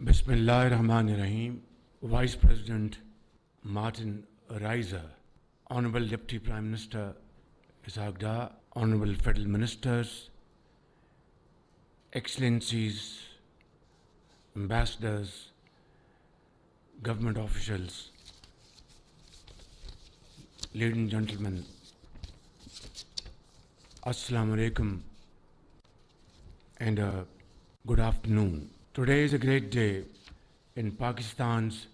Bismillahirrahmanirrahim. Vice President Martin Reiser, Honorable Deputy Prime Minister Ishaq Dar, Honorable Federal Ministers, Excellencies, Ambassadors, government officials, ladies and gentlemen, Assalamu alaikum and good afternoon. Today is a great day in Pakistan's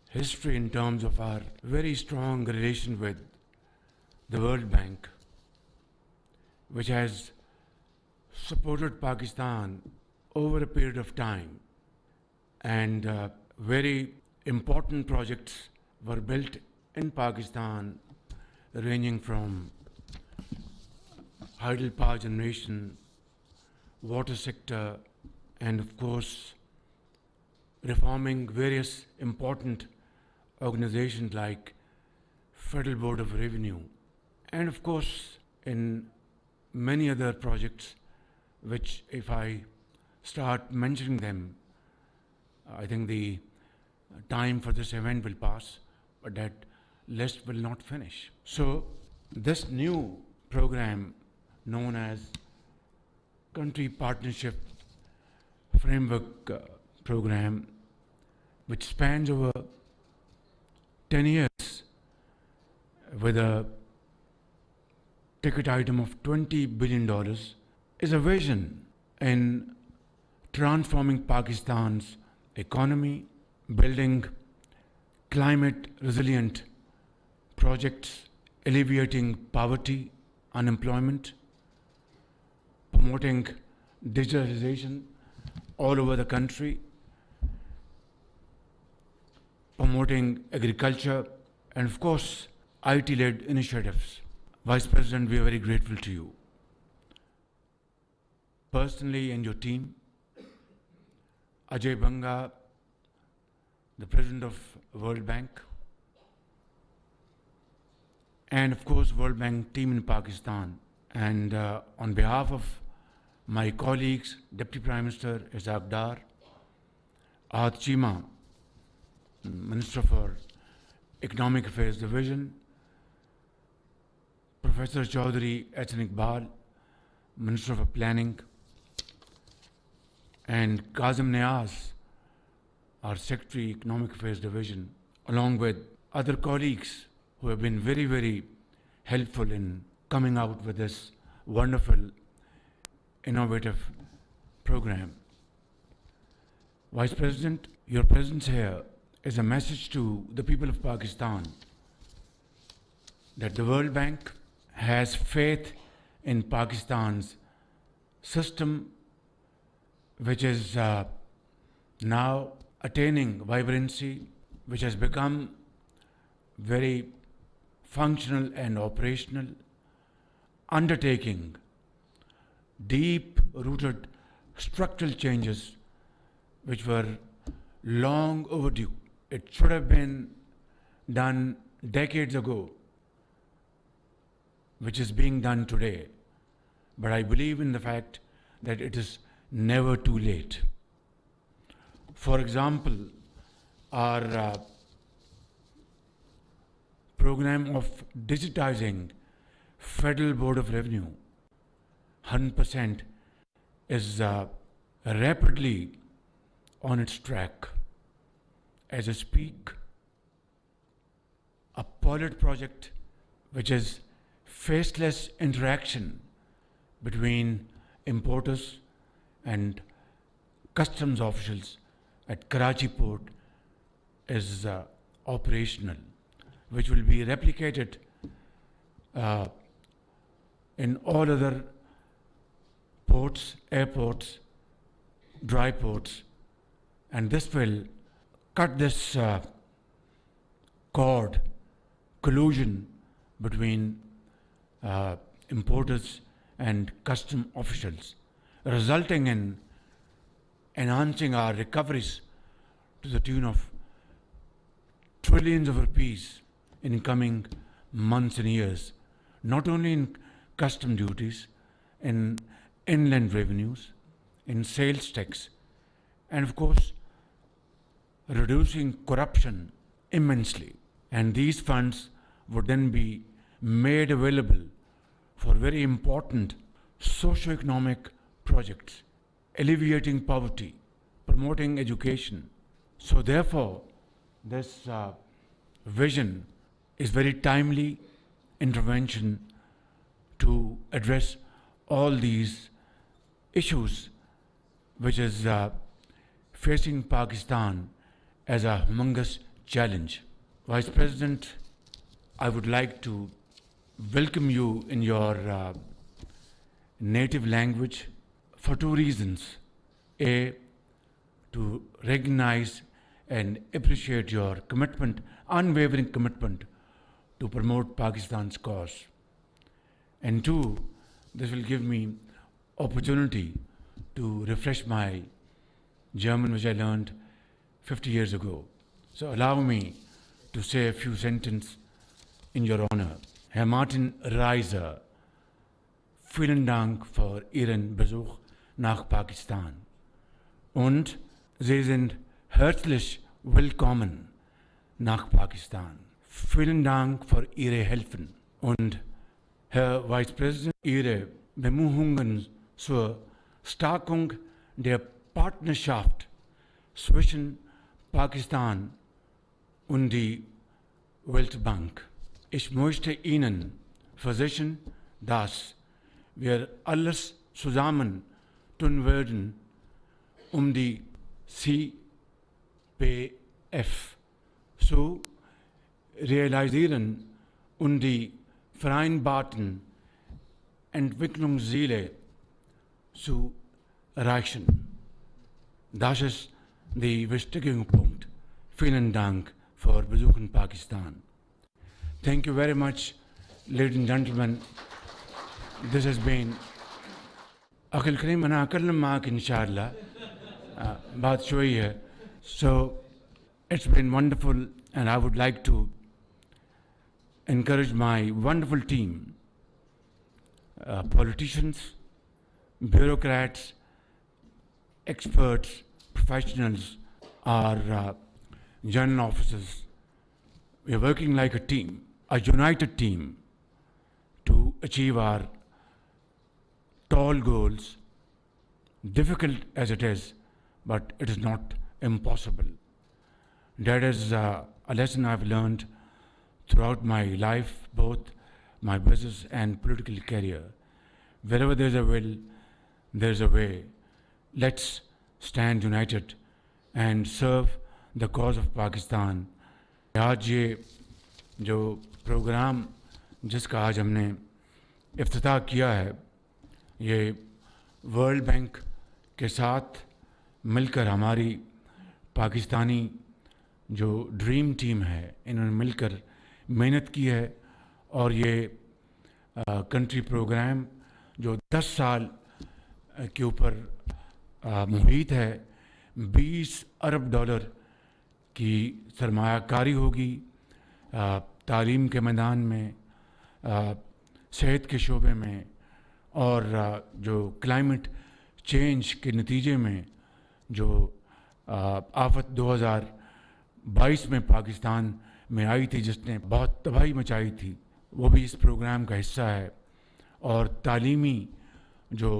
history in terms of our very strong relation with the World Bank, which has supported Pakistan over a period of time, and very important projects were built in Pakistan, ranging from hydropower generation, water sector, and of course reforming various important organizations like Federal Board of Revenue, and of course in many other projects which, if I start mentioning them, I think the time for this event will pass, but that list will not finish. So this new program known as Country Partnership Framework Program, which spans over 10 years with a ticket item of $20 billion, is a vision in transforming Pakistan's economy, building climate resilient projects, alleviating poverty, unemployment, promoting digitalization all over the country, promoting agriculture, and of course IT-led initiatives. Vice President, we are very grateful to you personally and your team. Ajay Banga, the President of World Bank, and of course World Bank team in Pakistan. And on behalf of my colleagues, Deputy Prime Minister Ishaq Dar, Ahad Cheema, Minister for Economic Affairs Division, Professor Chaudhry Ehsan Iqbal, Minister for Planning, and Kazim Niaz, our Secretary Economic Affairs Division, along with other colleagues who have been very, very helpful in coming out with this wonderful, innovative program. Vice President, your presence here is a message to the people of Pakistan that the World Bank has faith in Pakistan's system, which is now attaining vibrancy, which has become very functional and operational, undertaking deep-rooted structural changes which were long overdue. It should have been done decades ago, which is being done today. But I believe in the fact that it is never too late. For example, our program of digitizing Federal Board of Revenue, 100%, is rapidly on its track. As I speak, a pilot project which is faceless interaction between importers and customs officials at Karachi port is operational, which will be replicated in all other ports, airports, dry ports, and this will cut this collusion between importers and custom officials, resulting in enhancing our recoveries to the tune of trillions of rupees in coming months and years, not only in custom duties, in inland revenues, in sales tax, and of course reducing corruption immensely. And these funds would then be made available for very important socio-economic projects, alleviating poverty, promoting education. So therefore, this vision is very timely intervention to address all these issues which is facing Pakistan as a humongous challenge. Vice President, I would like to welcome you in your native language for two reasons. A, to recognize and appreciate your commitment, unwavering commitment to promote Pakistan's cause. And two, this will give me opportunity to refresh my German, which I learned 50 years ago. So allow me to say a few sentences in your honor. Herr Martin Reiser, vielen Dank für Ihren Besuch nach Pakistan. Und Sie sind herzlich willkommen nach Pakistan. Vielen Dank für Ihre Hilfen. Und Herr Vice President, Ihre Bemühungen zur Stärkung der Partnerschaft zwischen Pakistan und die Weltbank. Ich möchte Ihnen versichern, dass wir alles zusammen tun werden, um die CPF zu realisieren und die vereinbarten Entwicklungsziele zu erreichen. Das ist der wichtige Punkt. Vielen Dank für Besuch in Pakistan. Thank you very much, ladies and gentlemen. This has been أخي الكريم. أنا أكلم معك إن شاء الله بعد شوية. So it's been wonderful, and I would like to encourage my wonderful team, politicians, bureaucrats, experts, professionals, our general officers. We are working like a team, a united team, to achieve our tall goals, difficult as it is, but it is not impossible. That is a lesson I've learned throughout my life, both my business and political career. Wherever there's a will, there's a way. Let's stand united and serve the cause of Pakistan. آج یہ جو programme جس کا آج ہم نے افتتاح کیا ہے، یہ ورلڈ بینک کے ساتھ مل کر ہماری پاکستانی جو ڈریم ٹیم ہے، انہوں نے مل کر محنت کی ہے، اور یہ کنٹری پروگرام جو 10 سال کے اوپر محیط ہے، $20 ارب کی سرمایہ کاری ہوگی تعلیم کے میدان میں، صحت کے شعبے میں، اور جو کلائمیٹ چینج کے نتیجے میں جو آفت 2022 میں پاکستان میں آئی تھی، جس نے بہت تباہی مچائی تھی، وہ بھی اس پروگرام کا حصہ ہے. اور تعلیمی جو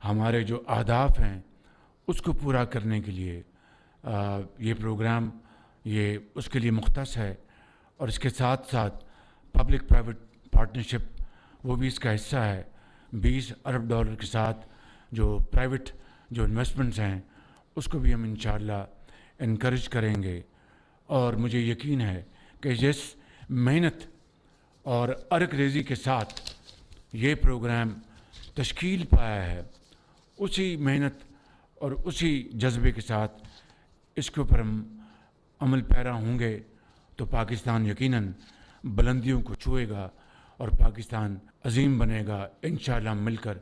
ہمارے جو اہداف ہیں اس کو پورا کرنے کے لیے یہ پروگرام یہ اس کے لیے مختص ہے. اور اس کے ساتھ ساتھ پبلک پرائیویٹ پارٹنرشپ وہ بھی اس کا حصہ ہے. $20 ارب کے ساتھ جو پرائیویٹ جو انویسٹمنٹس ہیں اس کو بھی ہم انشاءاللہ انکریج کریں گے. اور مجھے یقین ہے کہ جس محنت اور عرق ریزی کے ساتھ یہ پروگرام تشکیل پایا ہے، اسی محنت اور اسی جذبے کے ساتھ اس کے اوپر ہم عمل پیرا ہوں گے تو پاکستان یقیناً بلندیوں کو چھوئے گا اور پاکستان عظیم بنے گا. انشاءاللہ ہم مل کر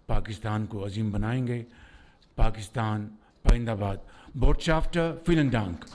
پاکستان کو عظیم بنائیں گے. پاکستان پائندہ باد. بوٹشافٹر، فیلن ڈانک.